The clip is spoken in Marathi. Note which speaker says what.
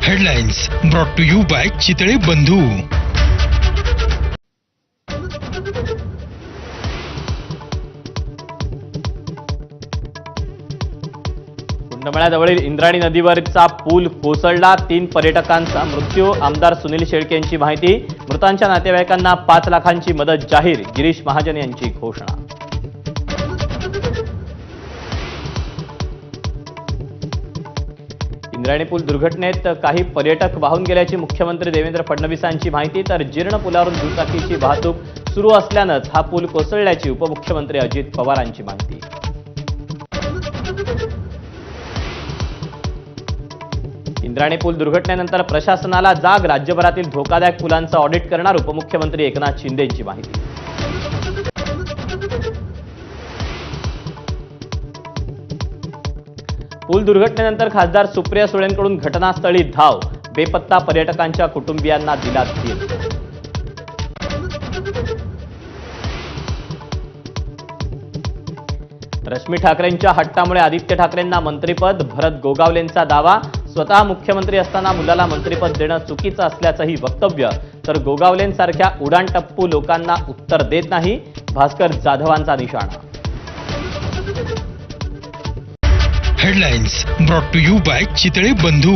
Speaker 1: Headlines brought to you by Chitale Bandhu.
Speaker 2: कुंडमळ्याजवळील इंद्रायणी नदीवरचा पूल कोसळला. 3 पर्यटकांचा मृत्यू. आमदार सुनील शेळके यांची माहिती. मृतांच्या नातेवाईकांना 5 लाखांची मदत जाहीर. गिरीश महाजन यांची घोषणा. इंद्रायणी पूल दुर्घटनेत काही पर्यटक वाहून गेल्याची मुख्यमंत्री देवेंद्र फडणवीसांची माहिती. तर जीर्ण पुलावरून दुचाकीची वाहतूक सुरू असल्यानंच हा पूल कोसळल्याची उपमुख्यमंत्री अजित पवारांची माहिती. इंद्रायणी पूल दुर्घटनेनंतर प्रशासनाला जाग. राज्यभरातील धोकादायक पुलांचं ऑडिट करणार उपमुख्यमंत्री एकनाथ शिंदे यांची माहिती. पूल दुर्घटनेनंतर खासदार सुप्रिया सुळेंकडून घटनास्थळी धाव. बेपत्ता पर्यटकांच्या कुटुंबियांना दिला धीर. रश्मी ठाकरेंच्या हट्टामुळे आदित्य ठाकरेंना मंत्रिपद. भरत गोगावलेंचा दावा. स्वतः मुख्यमंत्री असताना मुलाला मंत्रिपद देणं चुकीचं असल्याचंही वक्तव्य. तर गोगावलेंसारख्या उडाणटप्पू लोकांना उत्तर देत नाही. भास्कर जाधवांचा निशाणा.
Speaker 1: Headlines brought to you by Chitale बंधू.